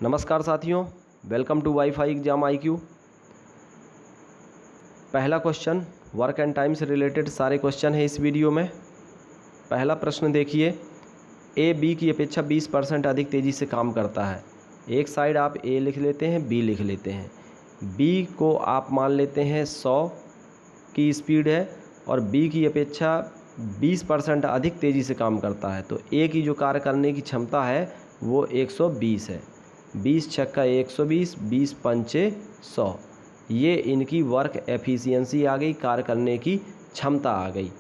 नमस्कार साथियों, welcome to WiFi exam IQ। पहला क्वेश्चन वर्क एंड टाइम से रिलेटेड सारे क्वेश्चन है इस वीडियो में। पहला प्रश्न देखिए, ए बी की अपेक्षा 20% अधिक तेज़ी से काम करता है। एक साइड आप ए लिख लेते हैं, बी लिख लेते हैं। बी को आप मान लेते हैं 100 की स्पीड है और बी की अपेक्षा 20% अधिक तेज़ी से काम करता है, तो ए की जो कार्य करने की क्षमता है वो 120 है। 20 छक्का 120, 20 पंचे 100, ये इनकी वर्क एफिशिएंसी आ गई, कार्य करने की क्षमता आ गई।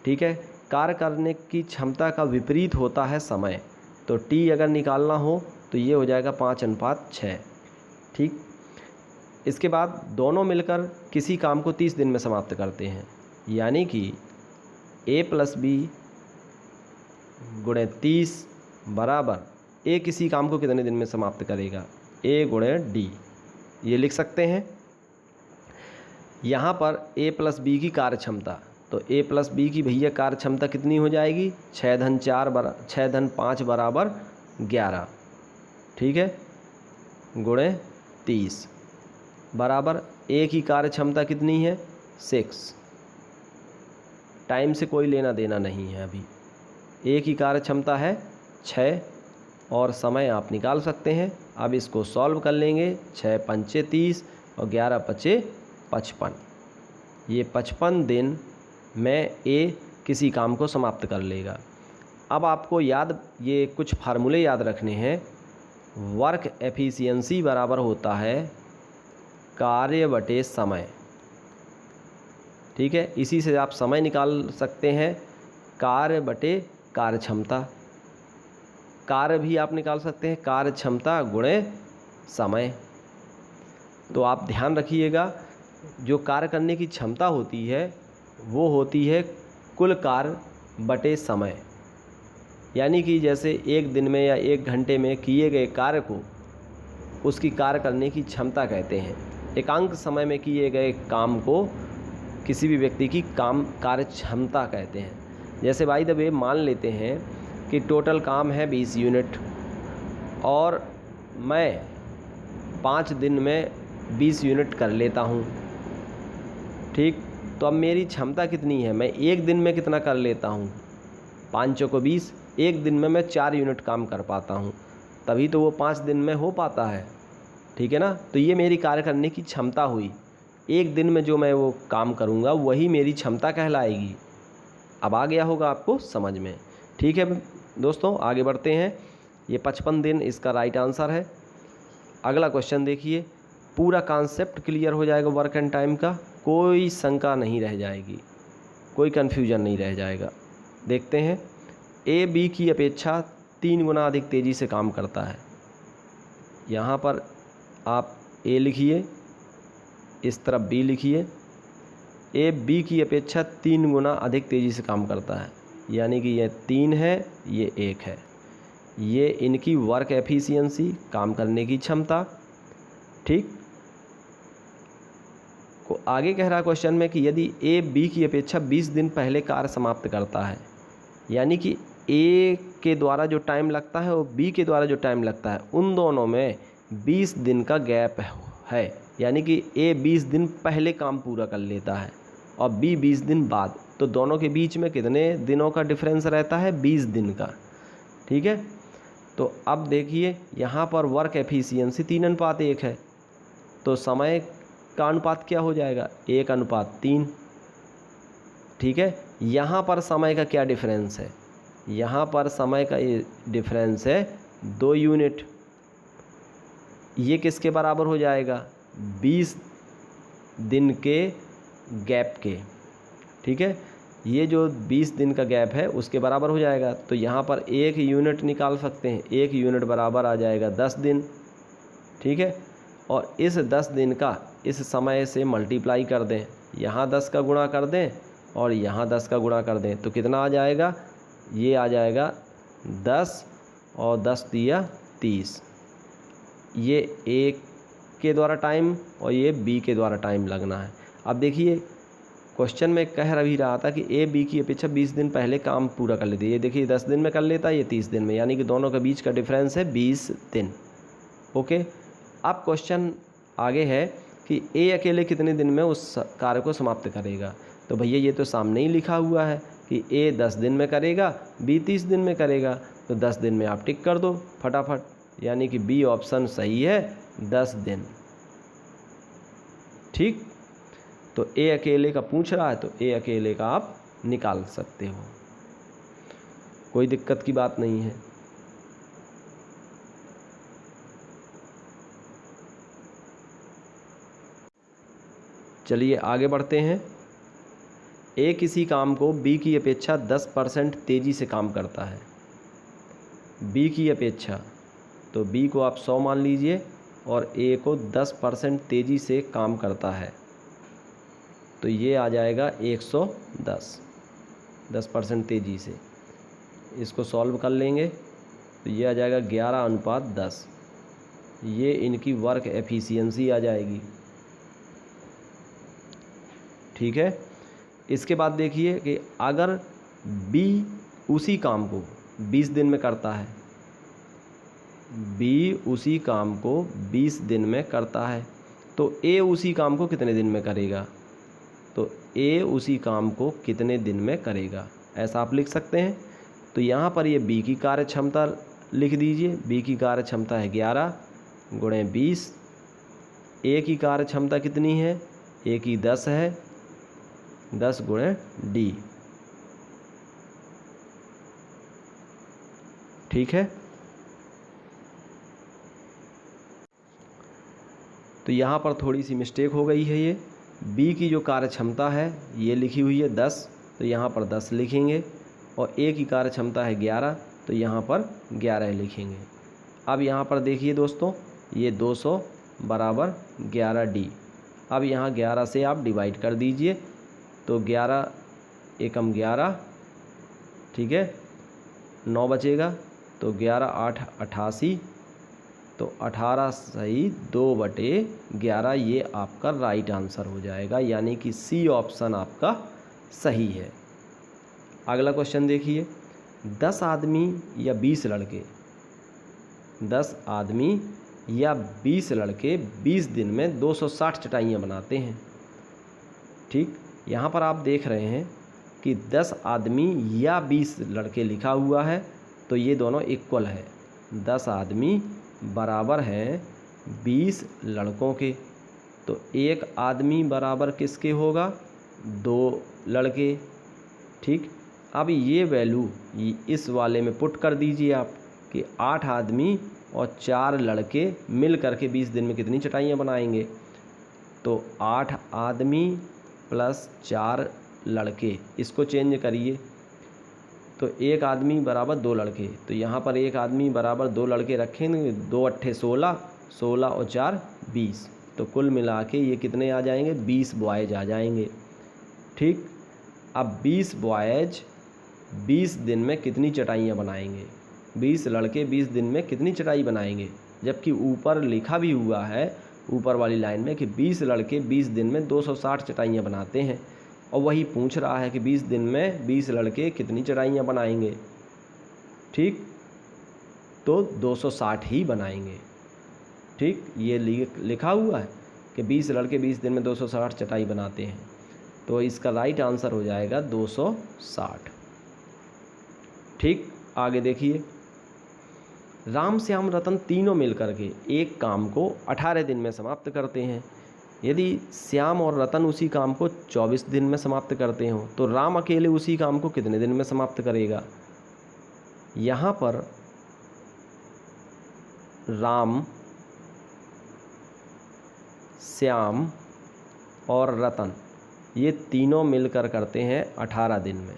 ठीक है, कार्य करने की क्षमता का विपरीत होता है समय, तो टी अगर निकालना हो तो ये हो जाएगा 5:6। ठीक, इसके बाद दोनों मिलकर किसी काम को 30 दिन में समाप्त करते हैं, यानी कि a + b × 30 बराबर ए किसी काम को कितने दिन में समाप्त करेगा, a × d। ये लिख सकते हैं। यहाँ पर a + b की कार्य क्षमता, तो a + b की भैया कार्य क्षमता कितनी हो जाएगी, 6×5 बराबर 11। ठीक है, × 30 बराबर a की कार्य क्षमता कितनी है, 6। टाइम से कोई लेना देना नहीं है अभी। a की कार्य क्षमता है 6 और समय आप निकाल सकते हैं। अब इसको सॉल्व कर लेंगे, 6 पंचे 30 और 11 पचे 55। ये 55 दिन में ए किसी काम को समाप्त कर लेगा। अब आपको ये कुछ फार्मूले याद रखने हैं। वर्क एफिशिएंसी बराबर होता है कार्य बटे समय। ठीक है, इसी से आप समय निकाल सकते हैं, कार्य बटे कार्य क्षमता। कार्य भी आप निकाल सकते हैं, कार्य क्षमता गुणे समय। तो आप ध्यान रखिएगा, जो कार्य करने की क्षमता होती है वो होती है कुल कार्य बटे समय, यानी कि जैसे एक दिन में या एक घंटे में किए गए कार्य को उसकी कार्य करने की क्षमता कहते हैं। एकांक समय में किए गए काम को किसी भी व्यक्ति की कार्य क्षमता कहते हैं। जैसे भाई द वे मान लेते हैं कि टोटल काम है 20 यूनिट और मैं 5 दिन में 20 यूनिट कर लेता हूँ। ठीक, तो अब मेरी क्षमता कितनी है, मैं एक दिन में कितना कर लेता हूँ, 5 चौको 20, एक दिन में मैं 4 यूनिट काम कर पाता हूँ, तभी तो वो 5 दिन में हो पाता है। ठीक है ना, तो ये मेरी कार्य करने की क्षमता हुई। एक दिन में जो मैं वो काम करूँगा वही मेरी क्षमता कहलाएगी। अब आ गया होगा आपको समझ में। ठीक है दोस्तों, आगे बढ़ते हैं। ये 55 दिन इसका राइट आंसर है। अगला क्वेश्चन देखिए, पूरा कॉन्सेप्ट क्लियर हो जाएगा वर्क एंड टाइम का, कोई शंका नहीं रह जाएगी, कोई कन्फ्यूजन नहीं रह जाएगा। देखते हैं, ए बी की अपेक्षा 3 गुना अधिक तेज़ी से काम करता है। यहाँ पर आप ए लिखिए, इस तरफ बी लिखिए। ए बी की अपेक्षा 3 गुना अधिक तेज़ी से काम करता है, यानी कि ये 3 है, ये 1 है। ये इनकी वर्क एफिशिएंसी, काम करने की क्षमता। ठीक, को आगे कह रहा क्वेश्चन में कि यदि ए बी की अपेक्षा 20 दिन पहले कार्य समाप्त करता है, यानी कि ए के द्वारा जो टाइम लगता है और बी के द्वारा जो टाइम लगता है, उन दोनों में 20 दिन का गैप है, यानी कि ए 20 दिन पहले काम पूरा कर लेता है और बी 20 दिन बाद, तो दोनों के बीच में कितने दिनों का डिफरेंस रहता है, 20 दिन का। ठीक है, तो अब देखिए यहाँ पर वर्क एफिशिएंसी 3:1 है, तो समय का अनुपात क्या हो जाएगा, 1:3। ठीक है, यहाँ पर समय का क्या डिफरेंस है, यहाँ पर समय का ये डिफरेंस है 2 यूनिट। ये किसके बराबर हो जाएगा, 20 दिन के गैप के। ठीक है, ये जो 20 दिन का गैप है उसके बराबर हो जाएगा। तो यहाँ पर 1 यूनिट निकाल सकते हैं, 1 यूनिट बराबर आ जाएगा 10 दिन। ठीक है, और इस 10 दिन का इस समय से मल्टीप्लाई कर दें, यहाँ 10 का गुणा कर दें और यहाँ 10 का गुणा कर दें, तो कितना आ जाएगा, ये आ जाएगा 10 और 10 दिया 30। ये ए के द्वारा टाइम और ये बी के द्वारा टाइम लगना है। अब देखिए क्वेश्चन में कह भी रहा था कि ए बी की अपेक्षा 20 दिन पहले काम पूरा कर लेती है। ये देखिए 10 दिन में कर लेता है, ये 30 दिन में, यानी कि दोनों के बीच का डिफरेंस है 20 दिन। ओके। अब क्वेश्चन आगे है कि ए अकेले कितने दिन में उस कार्य को समाप्त करेगा। तो भैया ये तो सामने ही लिखा हुआ है कि ए 10 दिन में करेगा, बी 30 दिन में करेगा। तो 10 दिन में आप टिक कर दो फटाफट, यानी कि बी ऑप्शन सही है, 10 दिन। ठीक, तो ए अकेले का पूछ रहा है तो ए अकेले का आप निकाल सकते हो, कोई दिक्कत की बात नहीं है। चलिए आगे बढ़ते हैं। ए किसी काम को बी की अपेक्षा 10% तेज़ी से काम करता है। बी की अपेक्षा, तो बी को आप 100 मान लीजिए और ए को 10% तेज़ी से काम करता है, तो ये आ जाएगा 110, 10% तेज़ी से। इसको सॉल्व कर लेंगे तो ये आ जाएगा 11:10। ये इनकी वर्क एफिशिएंसी आ जाएगी। ठीक है, इसके बाद देखिए कि अगर बी उसी काम को 20 दिन में करता है, बी उसी काम को 20 दिन में करता है, तो ए उसी काम को कितने दिन में करेगा। तो ए उसी काम को कितने दिन में करेगा, ऐसा आप लिख सकते हैं। तो यहाँ पर ये बी की कार्य क्षमता लिख दीजिए। बी की कार्य क्षमता है 11 गुणे 20। ए की कार्य क्षमता कितनी है, ए की 10 है, 10 गुणे डी। ठीक है, तो यहाँ पर थोड़ी सी मिस्टेक हो गई है। ये बी की जो कार्य क्षमता है ये लिखी हुई है 10, तो यहाँ पर 10 लिखेंगे, और ए की कार्य क्षमता है 11, तो यहाँ पर 11 लिखेंगे। अब यहाँ पर देखिए दोस्तों, ये 200 बराबर 11D। अब यहाँ 11 से आप डिवाइड कर दीजिए, तो 11 एकम 11, ठीक है, 9 बचेगा, तो 11 8 88, तो 18 सही 2/11, ये आपका राइट आंसर हो जाएगा, यानी कि सी ऑप्शन आपका सही है। अगला क्वेश्चन देखिए, 10 आदमी या 20 लड़के, 10 आदमी या 20 लड़के 20 दिन में 260 चटाइयाँ बनाते हैं। ठीक, यहाँ पर आप देख रहे हैं कि 10 आदमी या 20 लड़के लिखा हुआ है, तो ये दोनों इक्वल है। 10 आदमी बराबर हैं 20 लड़कों के, तो एक आदमी बराबर किसके होगा, 2 लड़के। ठीक, अब ये वैल्यू इस वाले में पुट कर दीजिए आप कि 8 आदमी और 4 लड़के मिल करके 20 दिन में कितनी चटाइयाँ बनाएंगे। तो 8 आदमी प्लस 4 लड़के, इसको चेंज करिए, तो एक आदमी बराबर 2 लड़के, तो यहाँ पर एक आदमी बराबर 2 लड़के रखेंगे, 2 अट्ठे 16, 16 और 4 20, तो कुल मिला के ये कितने आ जाएंगे, 20 बॉयज आ जाएंगे। ठीक, अब 20 बॉयज 20 दिन में कितनी चटाइयाँ बनाएंगे, 20 लड़के 20 दिन में कितनी चटाई बनाएंगे, जबकि ऊपर लिखा भी हुआ है ऊपर वाली लाइन में कि 20 लड़के 20 दिन में 260 चटाइयाँ बनाते हैं, और वही पूछ रहा है कि 20 दिन में 20 लड़के कितनी चटाइयाँ बनाएंगे। ठीक, तो 260 ही बनाएंगे। ठीक, ये लिखा हुआ है कि 20 लड़के 20 दिन में 260 चटाई बनाते हैं, तो इसका राइट आंसर हो जाएगा 260। ठीक, आगे देखिए, राम श्याम रतन तीनों मिलकर के एक काम को 18 दिन में समाप्त करते हैं। यदि श्याम और रतन उसी काम को 24 दिन में समाप्त करते हों, तो राम अकेले उसी काम को कितने दिन में समाप्त करेगा। यहाँ पर राम, श्याम और रतन ये तीनों मिलकर करते हैं 18 दिन में।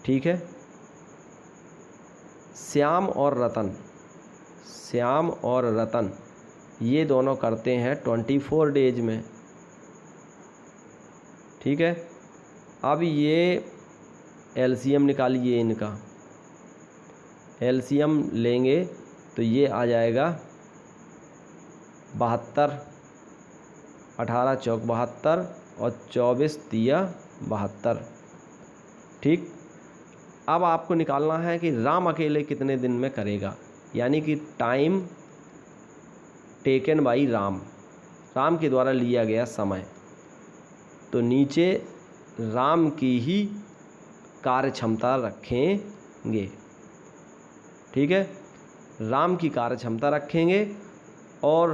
ठीक है, श्याम और रतन ये दोनों करते हैं 24 डेज में। ठीक है, अब ये एलसीएम निकालिए, इनका एलसीएम लेंगे तो ये आ जाएगा 72, 18 चौक 72 और 24 तिया 72। ठीक, अब आपको निकालना है कि राम अकेले कितने दिन में करेगा, यानी कि time taken by Ram, Ram के द्वारा लिया गया समय। तो नीचे राम की ही कार्य क्षमता रखेंगे। ठीक है, राम की कार्य क्षमता रखेंगे और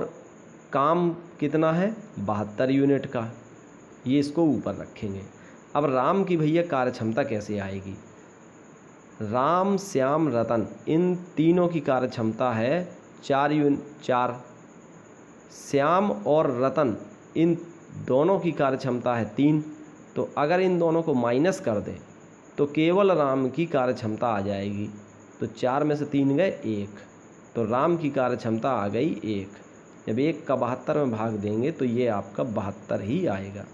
काम कितना है 72 यूनिट का, ये इसको ऊपर रखेंगे। अब राम की भैया कार्य क्षमता कैसे आएगी? राम, श्याम, रतन इन तीनों की कार्य क्षमता है 4। श्याम और रतन इन दोनों की कार्य क्षमता है 3। तो अगर इन दोनों को माइनस कर दें तो केवल राम की कार्य क्षमता आ जाएगी। तो 4 में से 3 गए 1, तो राम की कार्य क्षमता आ गई 1। जब 1 का 72 में भाग देंगे तो ये आपका 72 ही आएगा,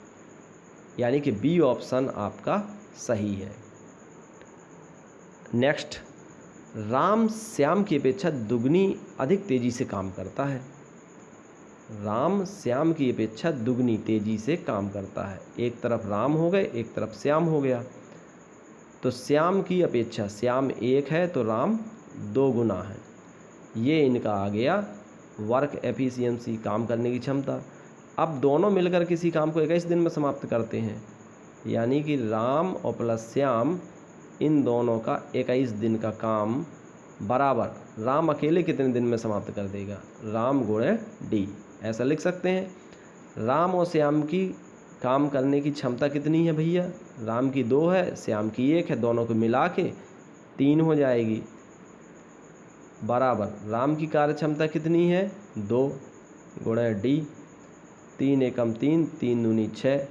यानी कि बी ऑप्शन आपका सही है। नेक्स्ट, राम श्याम की अपेक्षा दुगनी अधिक तेजी से काम करता है। राम श्याम की अपेक्षा दुगनी तेजी से काम करता है। एक तरफ राम हो गए, एक तरफ श्याम हो गया। तो श्याम की अपेक्षा, श्याम 1 है तो राम 2 गुना है। ये इनका आ गया वर्क एफिशिएंसी, काम करने की क्षमता। अब दोनों मिलकर किसी काम को 21 दिन में समाप्त करते हैं, यानी कि राम और प्लस श्याम इन दोनों का 21 दिन का काम बराबर राम अकेले कितने दिन में समाप्त कर देगा? राम गुणे डी, ऐसा लिख सकते हैं। राम और श्याम की काम करने की क्षमता कितनी है भैया? राम की 2 है, श्याम की 1 है, दोनों को मिला के 3 हो जाएगी, बराबर राम की कार्य क्षमता कितनी है? 2 गुणे डी, 3 एकम 3, 3 दूनी 6।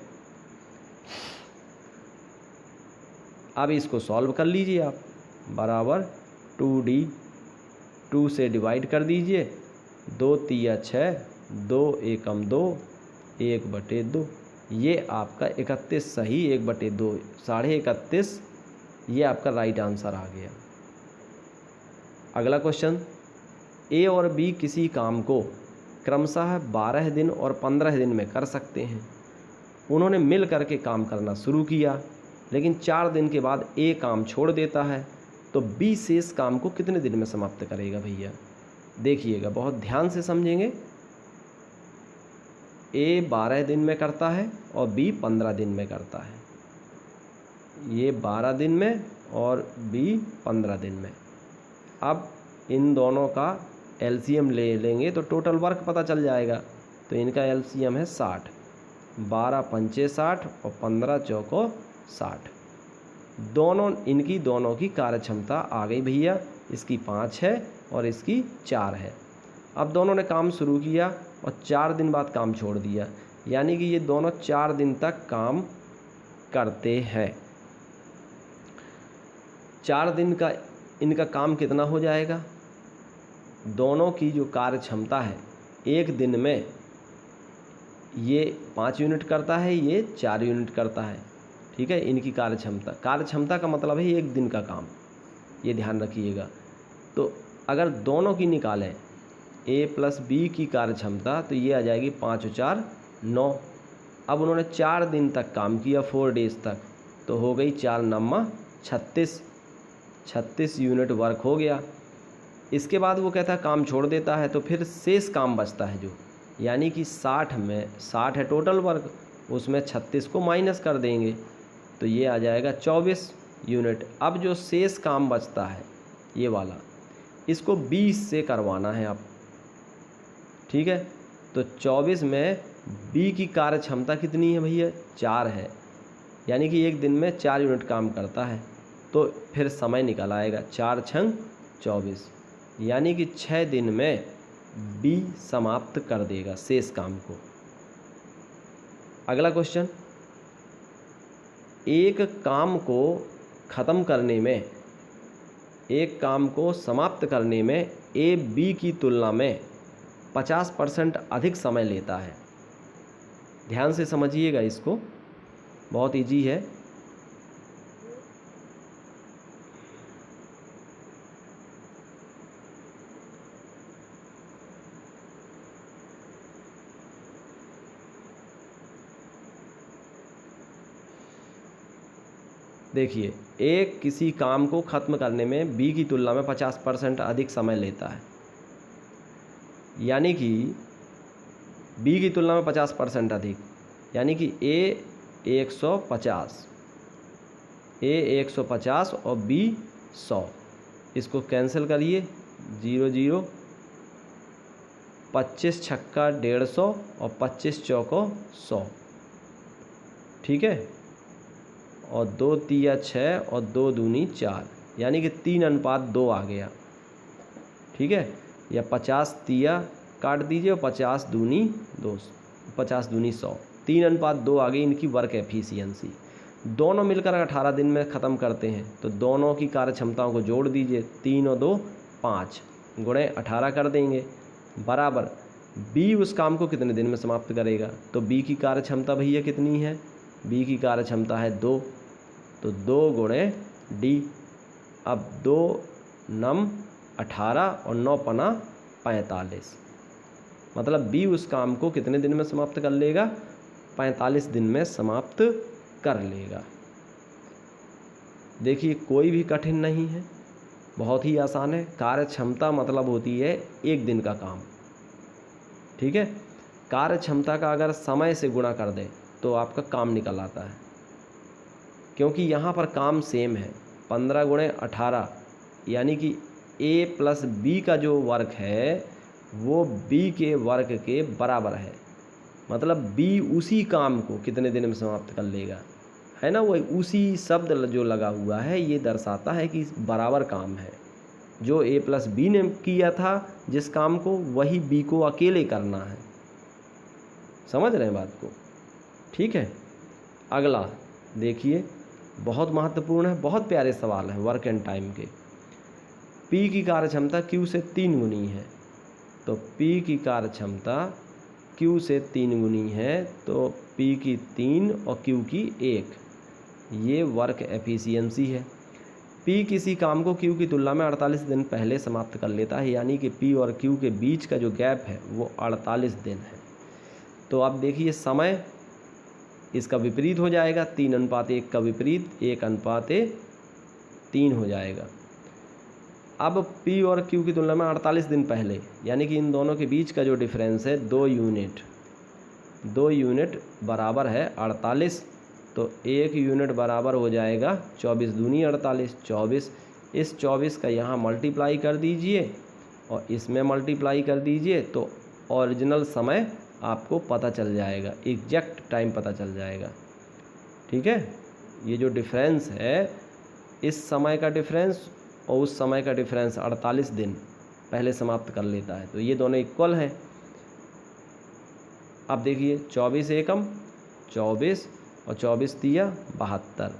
अब इसको सॉल्व कर लीजिए आप, बराबर 2D, 2 से डिवाइड कर दीजिए, 2 तिया 6, 2 एकम 2, 1/2। ये आपका 31 सही, 1/2, 31.5, ये आपका राइट आंसर आ गया। अगला क्वेश्चन, ए और बी किसी काम को क्रमशः 12 दिन और 15 दिन में कर सकते हैं। उन्होंने मिल करके काम करना शुरू किया, लेकिन 4 दिन के बाद ए काम छोड़ देता है, तो बी शेष काम को कितने दिन में समाप्त करेगा भैया? देखिएगा, बहुत ध्यान से समझेंगे। ए 12 दिन में करता है और बी 15 दिन में करता है। ये 12 दिन में और बी 15 दिन में। अब इन दोनों का एलसीएम ले लेंगे तो टोटल वर्क पता चल जाएगा। तो इनका एलसीएम है 60, 12 पंचे 60 और 15 चौको 60। इनकी दोनों की कार्य क्षमता आ गई भैया। इसकी 5 है और इसकी 4 है। अब दोनों ने काम शुरू किया और 4 दिन बाद काम छोड़ दिया, यानी कि ये दोनों 4 दिन तक काम करते हैं। 4 दिन का इनका काम कितना हो जाएगा? दोनों की जो कार्य क्षमता है, एक दिन में ये 5 यूनिट करता है, ये 4 यूनिट करता है। ठीक है, इनकी कार्य क्षमता का मतलब है एक दिन का काम, ये ध्यान रखिएगा। तो अगर दोनों की निकालें ए प्लस बी की कार्य क्षमता, तो ये आ जाएगी 5 और 4 9। अब उन्होंने 4 दिन तक काम किया, 4 डेज तक, तो हो गई 4 9 36 यूनिट वर्क हो गया। इसके बाद वो कहता है काम छोड़ देता है, तो फिर शेष काम बचता है जो, यानी कि 60 में 60 है टोटल वर्क, उसमें 36 को माइनस कर देंगे तो ये आ जाएगा 24 यूनिट। अब जो शेष काम बचता है ये वाला, इसको 20 से करवाना है आप। ठीक है, तो 24 में बी की कार्य क्षमता कितनी है भैया? 4 है, यानी कि एक दिन में 4 यूनिट काम करता है। तो फिर समय निकल आएगा 4 छंग 24, यानी कि 6 दिन में बी समाप्त कर देगा शेष काम को। अगला क्वेश्चन, एक काम को ख़त्म करने में, एक काम को समाप्त करने में ए बी की तुलना में 50% अधिक समय लेता है। ध्यान से समझिएगा इसको, बहुत इजी है। देखिए, ए किसी काम को ख़त्म करने में बी की तुलना में 50% अधिक समय लेता है, यानी कि बी की तुलना में 50% अधिक, यानी कि ए 150, ए 150 और बी 100। इसको कैंसिल करिए, 0 0, 25 छक्का 150 और 25 चौको 100, ठीक है। और 2 तिया 6 और 2 दूनी 4, यानी कि 3:2 आ गया, ठीक है। या 50 तिया काट दीजिए और 50 दूनी 2, 50 दूनी 100, 3:2 आ गई इनकी वर्क एफिशिएंसी। दोनों मिलकर 18 दिन में ख़त्म करते हैं, तो दोनों की कार्य क्षमताओं को जोड़ दीजिए, 3 और 2 5 गुणे 18 कर देंगे, बराबर बी उस काम को कितने दिन में समाप्त करेगा। तो बी की कार्य क्षमता भैया कितनी है, बी की कार्य क्षमता है 2, तो 2 गुणे डी। अब 2 नम 18 और 9 पना 45, मतलब बी उस काम को कितने दिन में समाप्त कर लेगा, 45 दिन में समाप्त कर लेगा। देखिए कोई भी कठिन नहीं है, बहुत ही आसान है। कार्य क्षमता मतलब होती है एक दिन का काम, ठीक है। कार्य क्षमता का अगर समय से गुणा कर दें तो आपका काम निकल आता है, क्योंकि यहाँ पर काम सेम है। 15 गुणे 18, यानी कि ए प्लस बी का जो वर्क है वो बी के वर्क के बराबर है, मतलब बी उसी काम को कितने दिन में समाप्त कर लेगा, है ना। वो उसी शब्द जो लगा हुआ है ये दर्शाता है कि बराबर काम है। जो ए प्लस बी ने किया था जिस काम को, वही बी को अकेले करना है। समझ रहे हैं बात को, ठीक है। अगला देखिए, बहुत महत्वपूर्ण है, बहुत प्यारे सवाल है वर्क एंड टाइम के। पी की कार्य क्षमता क्यू से 3 गुनी है, तो पी की कार्य क्षमता क्यू से 3 गुनी है, तो पी की 3 और क्यू की 1, ये वर्क एफिशिएंसी है। पी किसी काम को क्यू की तुलना में 48 दिन पहले समाप्त कर लेता है, यानी कि पी और क्यू के बीच का जो गैप है वो 48 दिन है। तो आप देखिए समय इसका विपरीत हो जाएगा, 3:1 का विपरीत 1:3 हो जाएगा। अब पी और क्यू की तुलना में 48 दिन पहले, यानी कि इन दोनों के बीच का जो डिफरेंस है 2 यूनिट, 2 यूनिट बराबर है 48, तो 1 यूनिट बराबर हो जाएगा 24 दूनी 48, 24। इस 24 का यहाँ मल्टीप्लाई कर दीजिए और इसमें मल्टीप्लाई कर दीजिए, तो ओरिजिनल समय आपको पता चल जाएगा, एग्जैक्ट टाइम पता चल जाएगा, ठीक है। ये जो डिफरेंस है, इस समय का डिफरेंस और उस समय का डिफरेंस 48 दिन पहले समाप्त कर लेता है, तो ये दोनों इक्वल हैं। अब देखिए 24 एकम 24 और 24 तिया 72।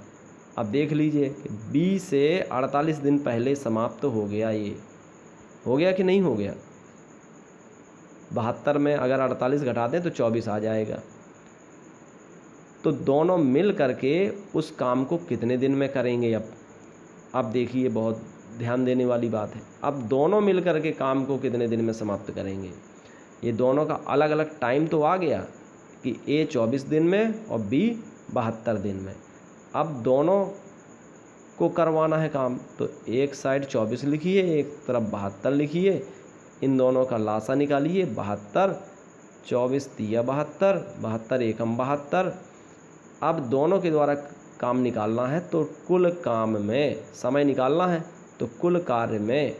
अब देख लीजिए कि बी से 48 दिन पहले समाप्त हो गया, ये हो गया कि नहीं हो गया। 72 में अगर 48 घटा दें तो 24 आ जाएगा। तो दोनों मिल करके उस काम को कितने दिन में करेंगे। अब देखिए बहुत ध्यान देने वाली बात है। अब दोनों मिल करके काम को कितने दिन में समाप्त करेंगे, ये दोनों का अलग अलग टाइम तो आ गया कि ए 24 दिन में और बी 72 दिन में। अब दोनों को करवाना है काम, तो एक साइड 24 लिखिए, एक तरफ 72 लिखिए, इन दोनों का लासा निकालिए, 72 24 तिया 72, 72 एकम 72। अब दोनों के द्वारा काम निकालना है, तो कुल काम में समय निकालना है, तो कुल कार्य में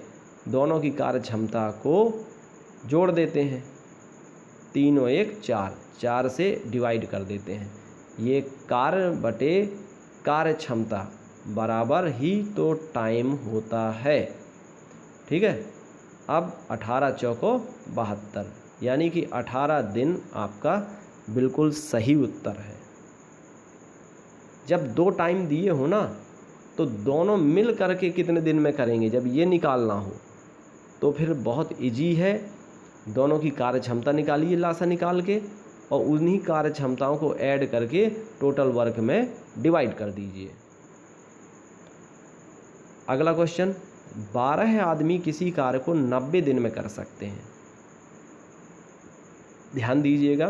दोनों की कार्य क्षमता को जोड़ देते हैं, 3 और 1 4, 4 से डिवाइड कर देते हैं। ये कार्य बटे कार्य क्षमता बराबर ही तो टाइम होता है, ठीक है। अब 18 चौको 72, यानी कि 18 दिन आपका बिल्कुल सही उत्तर है। जब 2 टाइम दिए हो ना, तो दोनों मिल करके कितने दिन में करेंगे, जब ये निकालना हो तो फिर बहुत इजी है। दोनों की कार्य क्षमता निकालिए लासा निकाल के, और उन्हीं कार्य क्षमताओं को ऐड करके टोटल वर्क में डिवाइड कर दीजिए। अगला क्वेश्चन, 12 आदमी किसी कार्य को 90 दिन में कर सकते हैं। ध्यान दीजिएगा,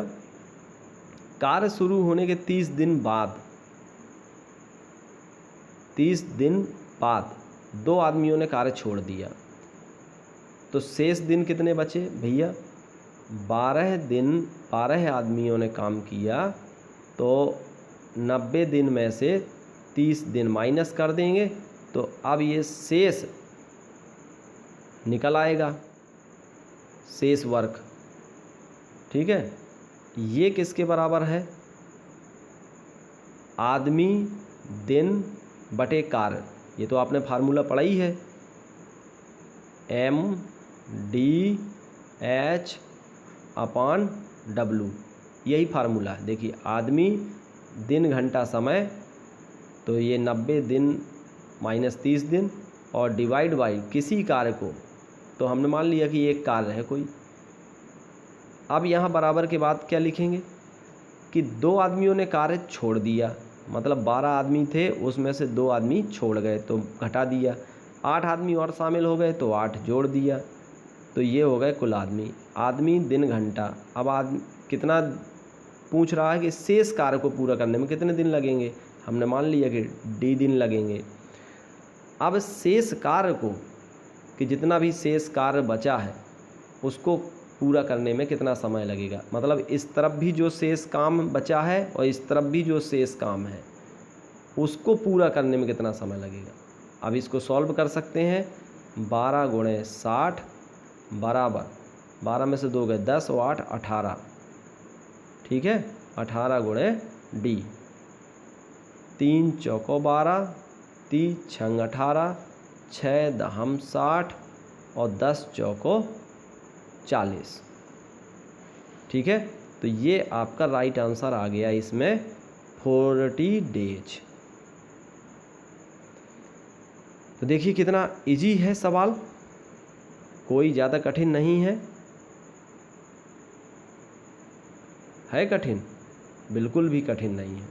कार्य शुरू होने के 30 दिन बाद 2 आदमियों ने कार्य छोड़ दिया, तो शेष दिन कितने बचे भैया, 12 आदमियों ने काम किया तो 90 दिन में से 30 दिन माइनस कर देंगे, तो अब ये शेष निकल आएगा, शेष वर्क। ठीक है, ये किसके बराबर है? आदमी दिन बटे कार्य। ये तो आपने फार्मूला पढ़ा ही है, MDH/W, यही फार्मूला है। देखिए, आदमी दिन घंटा समय, तो ये 90 दिन माइनस 30 दिन, और डिवाइड बाई किसी कार्य को, तो हमने मान लिया कि एक कार्य है कोई। अब यहाँ बराबर के बाद क्या लिखेंगे कि 2 आदमियों ने कार्य छोड़ दिया, मतलब 12 आदमी थे, उसमें से 2 आदमी छोड़ गए तो घटा दिया, 8 आदमी और शामिल हो गए तो 8 जोड़ दिया, तो ये हो गए कुल आदमी। आदमी दिन घंटा। अब आदमी कितना पूछ रहा है कि शेष कार्य को पूरा करने में कितने दिन लगेंगे, हमने मान लिया कि D दिन लगेंगे। अब शेष कार्य को, कि जितना भी शेष कार्य बचा है उसको पूरा करने में कितना समय लगेगा, मतलब इस तरफ भी जो शेष काम बचा है और इस तरफ भी जो शेष काम है उसको पूरा करने में कितना समय लगेगा। अब इसको सॉल्व कर सकते हैं। 12 × 60 बराबर 12 में से 2 गए 10 और 8 18। ठीक है, 18 × D, 3 चौको 12, 30 छंग 18, 6 दहम 60 और 10 चौको 40। ठीक है, तो ये आपका राइट आंसर आ गया इसमें 40 डेज। तो देखिए कितना इजी है सवाल, कोई ज़्यादा कठिन नहीं है। है कठिन? बिल्कुल भी कठिन नहीं है।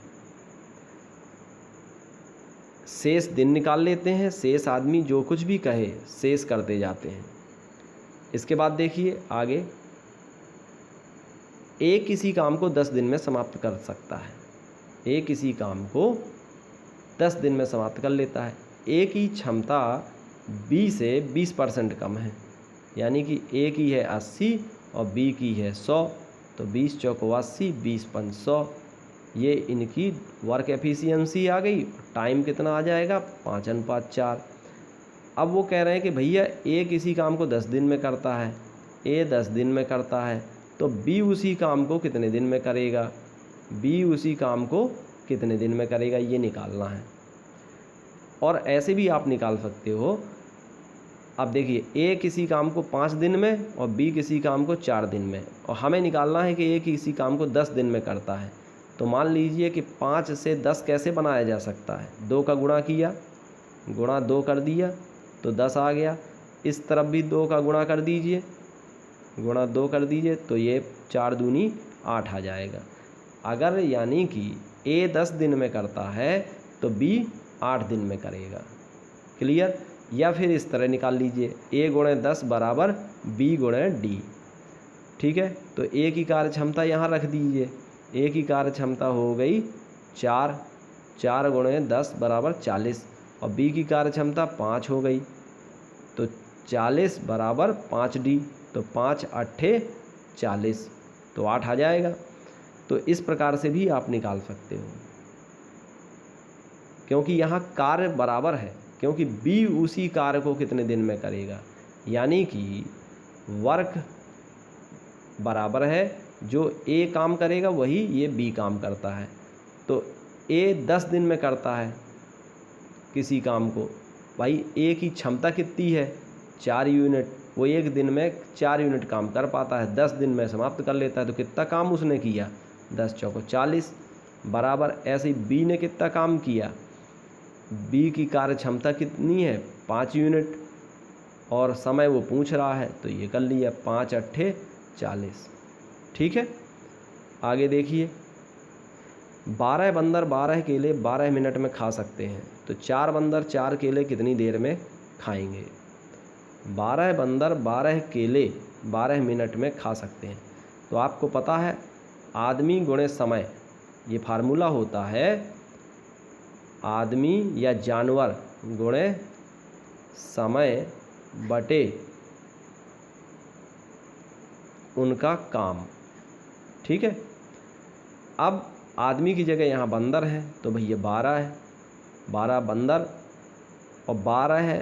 शेष दिन निकाल लेते हैं, शेष आदमी जो कुछ भी कहे शेष करते जाते हैं। इसके बाद देखिए आगे, एक किसी काम को 10 दिन में समाप्त कर सकता है। एक किसी काम को 10 दिन में समाप्त कर लेता है। ए की क्षमता बी से 20% कम है, यानी कि ए की है 80 और बी की है 100, तो 20 चौको 80, 20 पंच 100। ये इनकी वर्क एफिशिएंसी आ गई। टाइम कितना आ जाएगा? 5/4। अब वो कह रहे हैं कि भैया ए किसी काम को 10 दिन में करता है, ए 10 दिन में करता है, तो बी उसी काम को कितने दिन में करेगा, बी उसी काम को कितने दिन में करेगा, ये निकालना है। और ऐसे भी आप निकाल सकते हो। अब देखिए, ए किसी काम को 5 दिन में और बी किसी काम को 4 दिन में, और हमें निकालना है कि ए किसी काम को 10 दिन में करता है। तो मान लीजिए कि 5 से 10 कैसे बनाया जा सकता है? 2 का गुणा किया, गुणा 2 कर दिया तो 10 आ गया। इस तरफ भी 2 का गुणा कर दीजिए, गुणा 2 कर दीजिए, तो ये 4 दूनी 8 आ जाएगा। अगर यानी कि ए 10 दिन में करता है तो बी 8 दिन में करेगा। क्लियर? या फिर इस तरह निकाल लीजिए, ए × 10 बराबर बी × डी। ठीक है, तो ए की कार्य क्षमता यहाँ रख दीजिए। ए की कार्य क्षमता हो गई 4, 4 × 10 बराबर 40, और बी की कार्य क्षमता 5 हो गई, तो 40 बराबर 5D, तो 5 8 40, तो 8 आ जाएगा। तो इस प्रकार से भी आप निकाल सकते हो, क्योंकि यहाँ कार्य बराबर है, क्योंकि बी उसी कार्य को कितने दिन में करेगा, यानी कि वर्क बराबर है, जो ए काम करेगा वही ये बी काम करता है। तो ए 10 दिन में करता है किसी काम को, भाई ए की क्षमता कितनी है? 4 यूनिट, वो एक दिन में 4 यूनिट काम कर पाता है, 10 दिन में समाप्त कर लेता है। तो कितना काम उसने किया? 10 चौको 40 बराबर। ऐसे ही बी ने कितना काम किया? बी की कार्य क्षमता कितनी है? 5 यूनिट, और समय वो पूछ रहा है तो ये कर लिया, 5 8 40। ठीक है, आगे देखिए, 12 बंदर 12 केले 12 मिनट में खा सकते हैं, तो 4 बंदर 4 केले कितनी देर में खाएंगे? 12 बंदर 12 केले 12 मिनट में खा सकते हैं। तो आपको पता है आदमी गुणे समय, ये फार्मूला होता है आदमी या जानवर गुणे समय बटे उनका काम। ठीक है, अब आदमी की जगह यहाँ बंदर है तो भैया 12 है, 12 बंदर और 12 है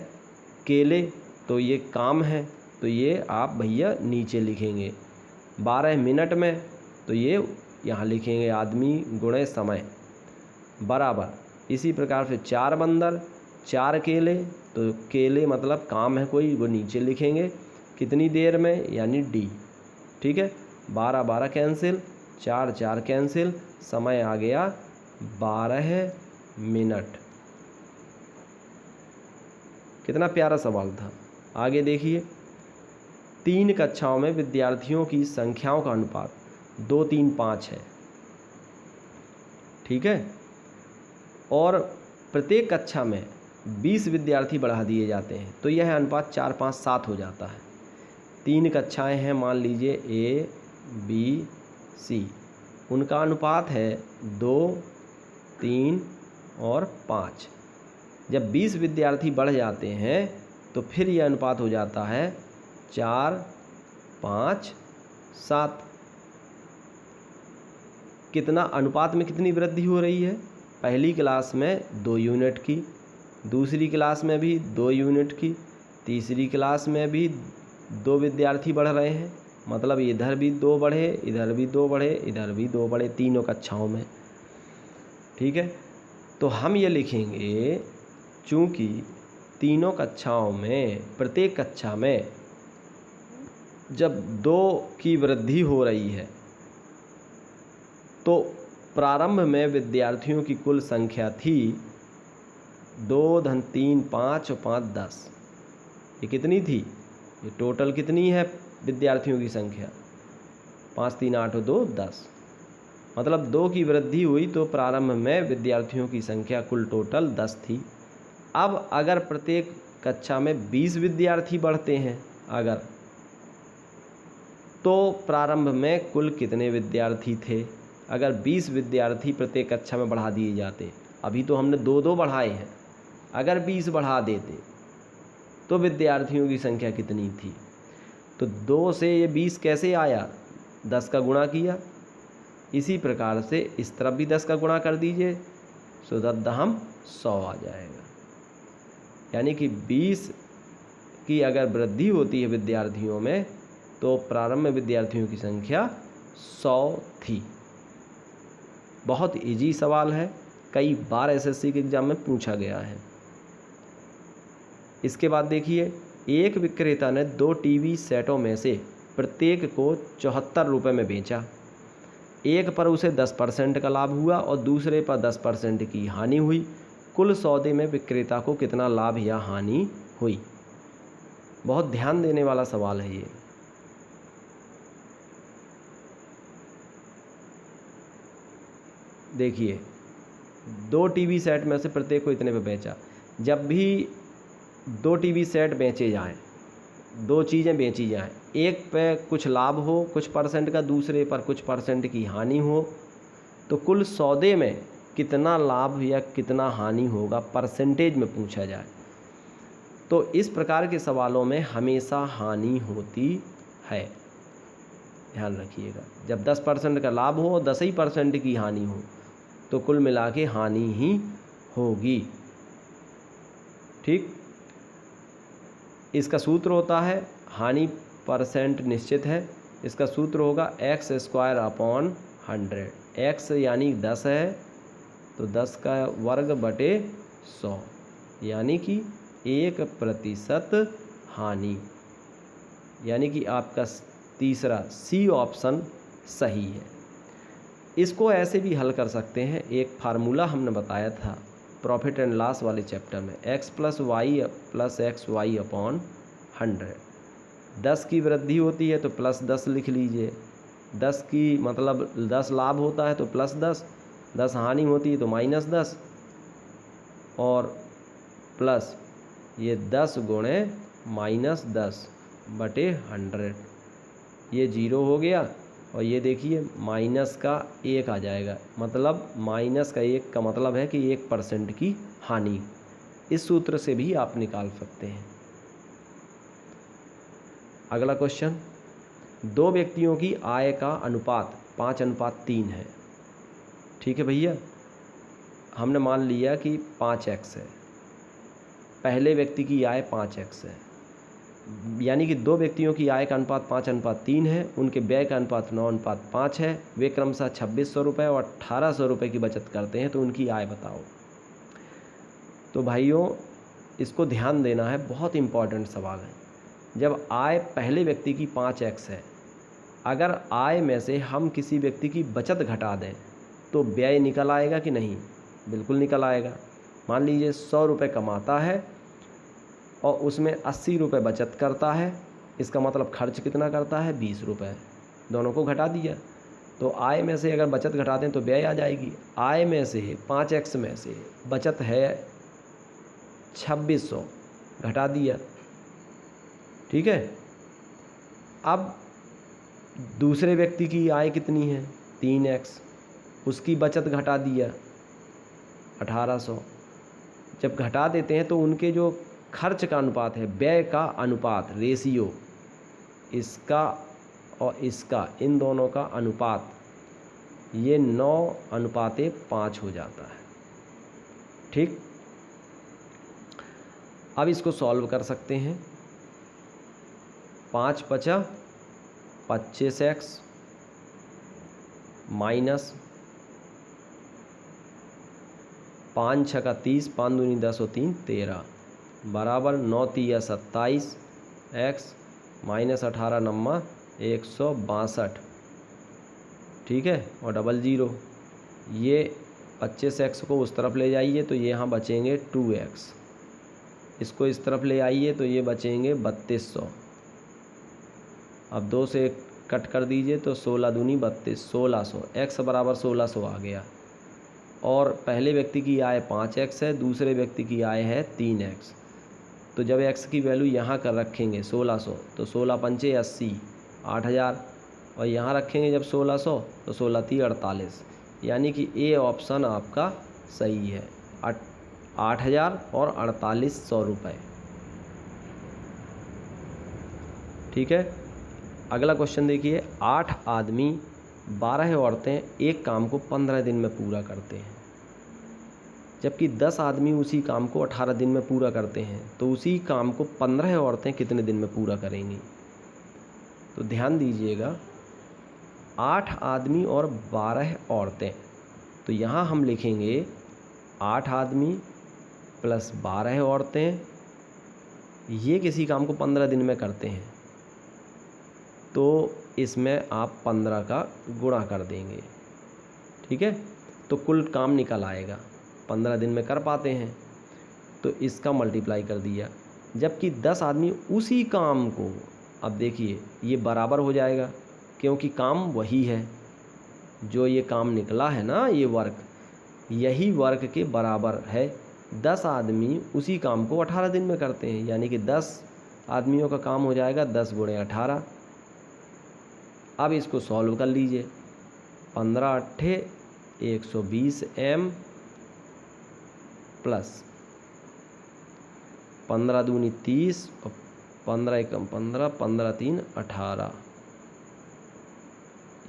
केले, तो ये काम है, तो ये आप भैया नीचे लिखेंगे। 12 मिनट में तो ये यहाँ लिखेंगे आदमी गुणे समय बराबर। इसी प्रकार से 4 बंदर 4 केले, तो केले मतलब काम है कोई, वो नीचे लिखेंगे कितनी देर में, यानी डी। ठीक है, 12 12 कैंसिल, 4 4 कैंसिल, समय आ गया 12 मिनट। कितना प्यारा सवाल था। आगे देखिए, 3 कक्षाओं में विद्यार्थियों की संख्याओं का अनुपात 2 3 5 है। ठीक है, और प्रत्येक कक्षा में 20 विद्यार्थी बढ़ा दिए जाते हैं, तो यह अनुपात 4 5 7 हो जाता है। 3 कक्षाएं हैं, मान लीजिए A B C, उनका अनुपात है 2 3 और 5। जब 20 विद्यार्थी बढ़ जाते हैं तो फिर यह अनुपात हो जाता है 4 5 7। कितना अनुपात में कितनी वृद्धि हो रही है? पहली क्लास में 2 यूनिट की, दूसरी क्लास में भी 2 यूनिट की, तीसरी क्लास में भी 2 विद्यार्थी बढ़ रहे हैं, मतलब इधर भी 2 बढ़े, इधर भी 2 बढ़े, इधर भी 2 बढ़े, तीनों कक्षाओं में। ठीक है, तो हम ये लिखेंगे चूँकि तीनों कक्षाओं में प्रत्येक कक्षा में जब 2 की वृद्धि हो रही है तो प्रारंभ में विद्यार्थियों की कुल संख्या थी 2 3 5 और 5 10। ये कितनी थी? ये टोटल कितनी है विद्यार्थियों की संख्या? 5 3 8 और 2 10, मतलब 2 की वृद्धि हुई तो प्रारंभ में विद्यार्थियों की संख्या कुल टोटल 10 थी। अब अगर प्रत्येक कक्षा में 20 विद्यार्थी बढ़ते हैं अगर, तो प्रारंभ में कुल कितने विद्यार्थी थे? अगर 20 विद्यार्थी प्रत्येक कक्षा में बढ़ा दिए जाते, अभी तो हमने 2 2 बढ़ाए हैं, अगर 20 बढ़ा देते तो विद्यार्थियों की संख्या कितनी थी? तो 2 से ये 20 कैसे आया? 10 का गुणा किया। इसी प्रकार से इस तरफ भी 10 का गुणा कर दीजिए, सो दम 100 आ जाएगा। यानी कि 20 की अगर वृद्धि होती है विद्यार्थियों में तो प्रारंभ में विद्यार्थियों की संख्या 100 थी। बहुत इजी सवाल है, कई बार एसएससी के एग्ज़ाम में पूछा गया है। इसके बाद देखिए, एक विक्रेता ने 2 टीवी सेटों में से प्रत्येक को 74 रुपये में बेचा। एक पर उसे 10% का लाभ हुआ और दूसरे पर 10% की हानि हुई। कुल सौदे में विक्रेता को कितना लाभ या हानि हुई? बहुत ध्यान देने वाला सवाल है ये। देखिए, 2 टीवी सेट में से प्रत्येक को इतने पे बेचा। जब भी 2 टीवी सेट बेचे जाएं, 2 चीज़ें बेची जाएं, एक पे कुछ लाभ हो कुछ परसेंट का, दूसरे पर कुछ परसेंट की हानि हो, तो कुल सौदे में कितना लाभ या कितना हानि होगा परसेंटेज में पूछा जाए तो इस प्रकार के सवालों में हमेशा हानि होती है। ध्यान रखिएगा, जब 10% का लाभ हो और 10% की हानि हो तो कुल मिला के हानि ही होगी। ठीक, इसका सूत्र होता है, हानि परसेंट निश्चित है, इसका सूत्र होगा x²/100। x यानी 10 है तो 10 का वर्ग बटे 100, यानी कि 1% हानि। यानी कि आपका तीसरा सी ऑप्शन सही है। इसको ऐसे भी हल कर सकते हैं, एक फार्मूला हमने बताया था प्रॉफिट एंड लॉस वाले चैप्टर में, x + y + xy/100। 10 की वृद्धि होती है तो +10 लिख लीजिए, 10 की मतलब 10 लाभ होता है तो +10, 10 हानि होती है तो -10, और प्लस ये 10 गुणे -10 बटे 100, ये 0 हो गया, और ये देखिए माइनस का 1 आ जाएगा, मतलब -1 का मतलब है कि 1% की हानि। इस सूत्र से भी आप निकाल सकते हैं। अगला क्वेश्चन, दो व्यक्तियों की आय का अनुपात 5:3 है। ठीक है भैया, हमने मान लिया कि 5x है, पहले व्यक्ति की आय 5x है, यानी कि दो व्यक्तियों की आय का अनुपात 5:3 है, उनके व्यय का अनुपात 9:5 है, वे क्रमशः 2600 रुपये और 1800 रुपये की बचत करते हैं, तो उनकी आय बताओ। तो भाइयों इसको ध्यान देना है, बहुत इम्पॉर्टेंट सवाल है। जब आय पहले व्यक्ति की 5x है, अगर आय में से हम किसी व्यक्ति की बचत घटा दें तो व्यय निकल आएगा कि नहीं? बिल्कुल निकल आएगा। मान लीजिए 100 रुपये कमाता है और उसमें 80 रुपये बचत करता है, इसका मतलब खर्च कितना करता है? 20 रुपये। दोनों को घटा दिया, तो आय में से अगर बचत घटा दें तो व्यय आ जाएगी। आय में से 5x में से बचत है 2600, घटा दिया। ठीक है, अब दूसरे व्यक्ति की आय कितनी है? 3x, उसकी बचत घटा दिया 1800। जब घटा देते हैं तो उनके जो खर्च का अनुपात है, व्यय का अनुपात, रेशियो, इसका और इसका, इन दोनों का अनुपात ये 9:5 हो जाता है। ठीक, अब इसको सॉल्व कर सकते हैं। 5 × 25x माइनस 5 × 6 = 30, 5 दूनी 10 और 3 13 बराबर 9 × 3 = 27 x माइनस 18 नम्मा 162। ठीक है, और डबल ज़ीरो, ये 25x को उस तरफ ले जाइए तो ये यहाँ बचेंगे 2x, इसको इस तरफ ले आइए तो ये बचेंगे 3200। अब 2 से कट कर दीजिए तो 16 दूनी 32, 1600, x बराबर 1600 आ गया। और पहले व्यक्ति की आय 5x है, दूसरे व्यक्ति की आय है 3x। तो जब x की वैल्यू यहाँ कर रखेंगे 1600 तो 16 पंचे 80, 8000, और यहाँ रखेंगे जब 1600 तो 16 × 3 = 48, यानी कि ए ऑप्शन आपका सही है, 8000 और 4800 रुपये। ठीक है, अगला क्वेश्चन देखिए। 8 आदमी 12 औरतें एक काम को 15 दिन में पूरा करते हैं, जबकि 10 आदमी उसी काम को 18 दिन में पूरा करते हैं, तो उसी काम को 15 औरतें कितने दिन में पूरा करेंगी? तो ध्यान दीजिएगा, 8 आदमी और 12 औरतें, तो यहाँ हम लिखेंगे 8 आदमी प्लस 12 औरतें, ये किसी काम को 15 दिन में करते हैं, तो इसमें आप 15 का गुणा कर देंगे। ठीक है, तो कुल काम निकल आएगा, 15 दिन में कर पाते हैं, तो इसका मल्टीप्लाई कर दिया। जबकि 10 आदमी उसी काम को, अब देखिए ये बराबर हो जाएगा, क्योंकि काम वही है, जो ये काम निकला है ना, ये वर्क, यही वर्क के बराबर है। 10 आदमी उसी काम को 18 दिन में करते हैं, यानी कि 10 आदमियों का काम हो जाएगा 10 × 18। अब इसको सॉल्व कर लीजिए। 15 × 8 = 120 m प्लस 15 दूनी 30 और 15 एकम 15, 15 3 18,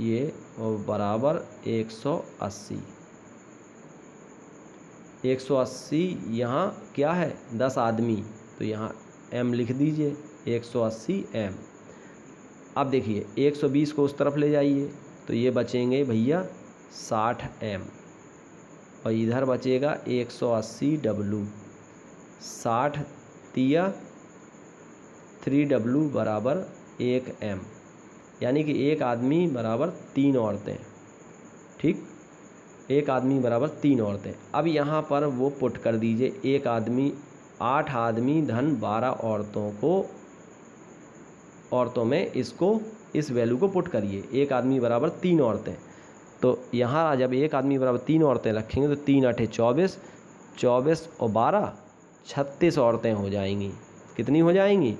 ये और बराबर 180। 180 यहाँ क्या है? 10 आदमी, तो यहाँ m लिख दीजिए, 180 m। अब देखिए 120 को उस तरफ ले जाइए तो ये बचेंगे भैया 60 m, और इधर बचेगा 180 w। 60 × 3w बराबर 1 m, यानी कि एक आदमी बराबर 3 औरतें। ठीक, एक आदमी बराबर 3 औरतें। अब यहाँ पर वो पुट कर दीजिए, एक आदमी, 8 आदमी धन 12 औरतों में इसको, इस वैल्यू को पुट करिए, एक आदमी बराबर 3 औरतें। तो यहाँ जब एक आदमी बराबर 3 औरतें रखेंगे तो 3 × 8 = 24, 24 और 12 36 औरतें हो जाएंगी। कितनी हो जाएंगी?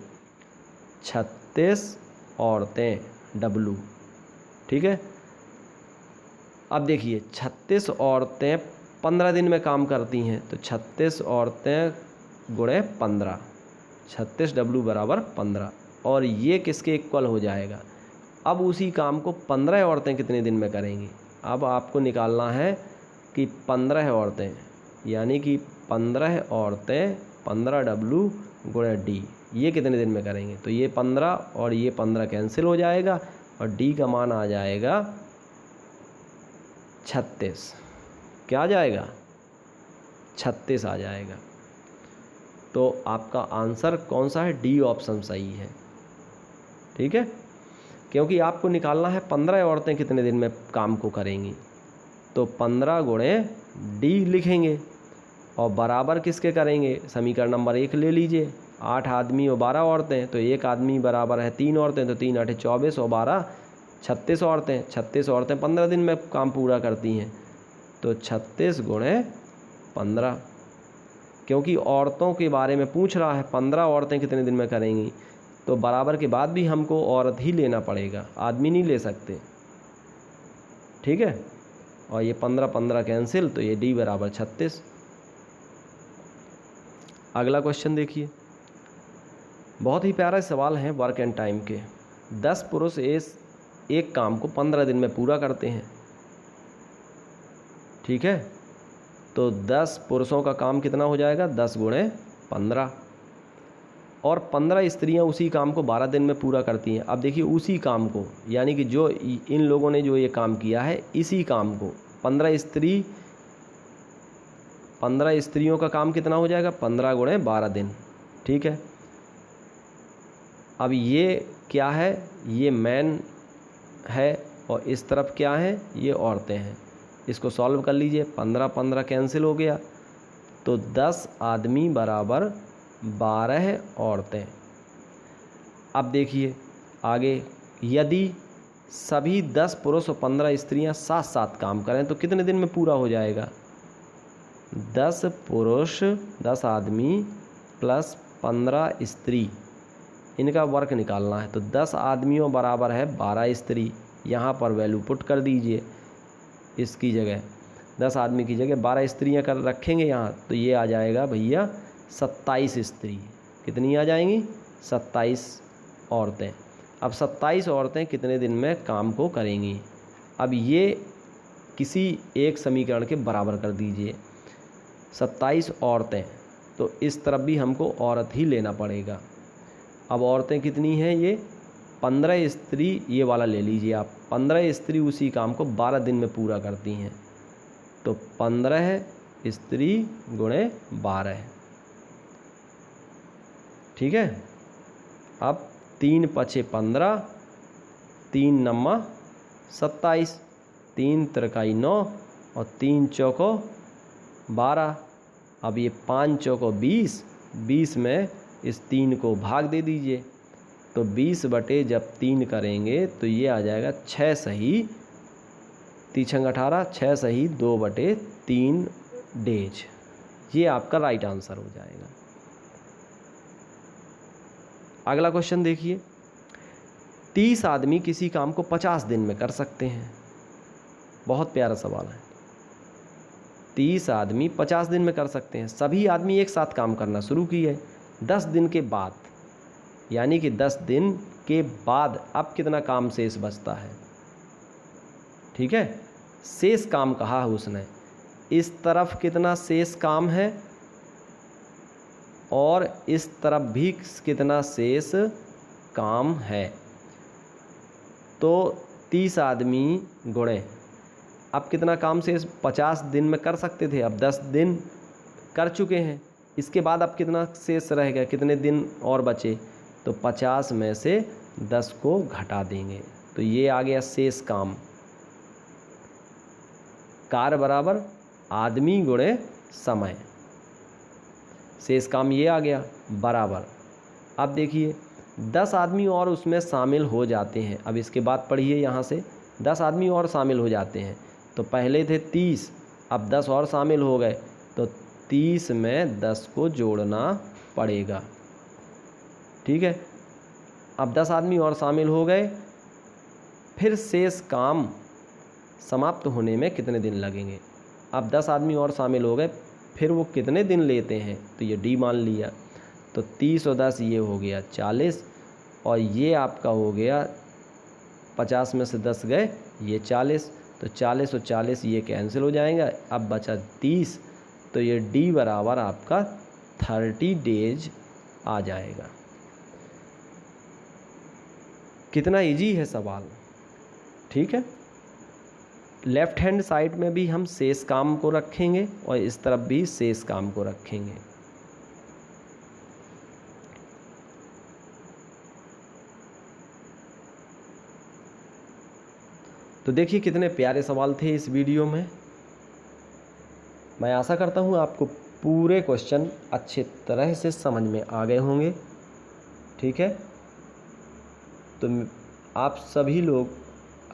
36 औरतें, W। ठीक है, अब देखिए 36 औरतें 15 दिन में काम करती हैं, तो 36 औरतें × 15, 36W बराबर 15, और ये किसके इक्वल हो जाएगा? अब उसी काम को 15 औरतें कितने दिन में करेंगी। अब आपको निकालना है कि 15 औरतें, यानी कि 15 औरतें 15W गुणे D, ये कितने दिन में करेंगे। तो ये 15 और ये 15 कैंसिल हो जाएगा और D का मान आ जाएगा 36। क्या आ जाएगा, 36 आ जाएगा। तो आपका आंसर कौन सा है, डी ऑप्शन सही है। ठीक है, क्योंकि आपको निकालना है 15 औरतें कितने दिन में काम को करेंगी। तो 15 गुणे डी लिखेंगे और बराबर किसके करेंगे, समीकरण नंबर 1 ले लीजिए। 8 आदमी और 12 औरतें, तो 1 आदमी बराबर है 3 औरतें, तो 3 8 24 और 12 36 औरतें। 36 औरतें 15 दिन में काम पूरा करती हैं, तो 36 गुणे 15, क्योंकि औरतों के बारे में पूछ रहा है 15 औरतें कितने दिन में करेंगी, तो बराबर के बाद भी हमको औरत ही लेना पड़ेगा, आदमी नहीं ले सकते। ठीक है, और ये 15 15 कैंसिल, तो ये डी बराबर 36। अगला क्वेश्चन देखिए, बहुत ही प्यारा सवाल है वर्क एंड टाइम के। 10 पुरुष एक काम को 15 दिन में पूरा करते हैं। ठीक है, तो 10 पुरुषों का काम कितना हो जाएगा, 10 गुणे 15, और 15 स्त्रियां उसी काम को 12 दिन में पूरा करती हैं। अब देखिए उसी काम को, यानी कि जो इन लोगों ने जो ये काम किया है, इसी काम को 15 स्त्रियों का काम कितना हो जाएगा, 15 गुणे 12 दिन। ठीक है, अब ये क्या है, ये मैन है और इस तरफ क्या है, ये औरतें हैं। इसको सॉल्व कर लीजिए, 15 15 कैंसिल हो गया, तो 10 आदमी बराबर 12 औरतें। अब देखिए आगे, यदि सभी 10 पुरुष और 15 स्त्रियां साथ साथ काम करें तो कितने दिन में पूरा हो जाएगा। 10 पुरुष 10 आदमी प्लस 15 स्त्री, इनका वर्क निकालना है। तो 10 आदमियों बराबर है 12 स्त्री, यहाँ पर वैल्यू पुट कर दीजिए। इसकी जगह 10 आदमी की जगह 12 स्त्रियाँ कर रखेंगे यहाँ, तो ये आ जाएगा भैया 27 स्त्री। कितनी आ जाएंगी, 27 औरतें। अब 27 औरतें कितने दिन में काम को करेंगी। अब ये किसी एक समीकरण के बराबर कर दीजिए, 27 औरतें, तो इस तरफ भी हमको औरत ही लेना पड़ेगा। अब औरतें कितनी हैं, ये 15 स्त्री, ये वाला ले लीजिए आप। 15 स्त्री उसी काम को 12 दिन में पूरा करती हैं, तो 15 स्त्री गुणे 12। ठीक है, अब 3 पछे 15, 3 नम्मा 27, 3 त्रिकाई 9 और 3 चौको 12। अब ये 5 चौको 20, 20 में इस 3 को भाग दे दीजिए, तो 20 बटे जब 3 करेंगे तो ये आ जाएगा 6 सही 3 18, 6 सही 2 बटे 3 डेज। ये आपका राइट आंसर हो जाएगा। अगला क्वेश्चन देखिए, 30 आदमी किसी काम को 50 दिन में कर सकते हैं। बहुत प्यारा सवाल है। 30 आदमी 50 दिन में कर सकते हैं। सभी आदमी एक साथ काम करना शुरू किए 10 दिन के बाद, यानी कि 10 दिन के बाद अब कितना काम शेष बचता है। ठीक है, शेष काम कहा है उसने, इस तरफ कितना शेष काम है और इस तरफ भी कितना शेष काम है। तो 30 आदमी गुणे अब कितना काम शेष 50 दिन में कर सकते थे, अब 10 दिन कर चुके हैं, इसके बाद अब कितना शेष रहेगा, कितने दिन और बचे। तो 50 में से 10 को घटा देंगे, तो ये आ गया शेष काम। कार्य बराबर आदमी गुणे समय, शेष काम ये आ गया बराबर। अब देखिए 10 आदमी और उसमें शामिल हो जाते हैं। अब इसके बाद पढ़िए, यहाँ से 10 आदमी और शामिल हो जाते हैं। तो पहले थे 30, अब 10 और शामिल हो गए, तो 30 में 10 को जोड़ना पड़ेगा। ठीक है, अब 10 आदमी और शामिल हो गए, फिर शेष काम समाप्त होने में कितने दिन लगेंगे। अब 10 आदमी और शामिल हो गए, फिर वो कितने दिन लेते हैं, तो ये डी मान लिया। तो 30 और 10 ये हो गया 40, और ये आपका हो गया 50 में से 10 गए, ये 40, तो 40 और 40 ये कैंसिल हो जाएगा। अब बचा 30, तो ये डी बराबर आपका 30 डेज आ जाएगा। कितना इजी है सवाल, ठीक है। लेफ्ट हैंड साइड में भी हम शेष काम को रखेंगे और इस तरफ भी शेष काम को रखेंगे। तो देखिए कितने प्यारे सवाल थे इस वीडियो में। मैं आशा करता हूँ आपको पूरे क्वेश्चन अच्छे तरह से समझ में आ गए होंगे, ठीक है। तो आप सभी लोग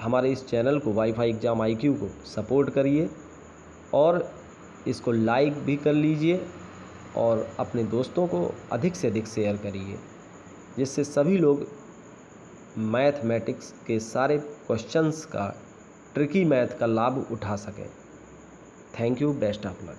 हमारे इस चैनल को वाईफाई एग्ज़ाम IQ को सपोर्ट करिए और इसको लाइक भी कर लीजिए और अपने दोस्तों को अधिक से अधिक शेयर करिए, जिससे सभी लोग मैथमेटिक्स के सारे क्वेश्चंस का, ट्रिकी मैथ का लाभ उठा सकें। Thank you, best of luck.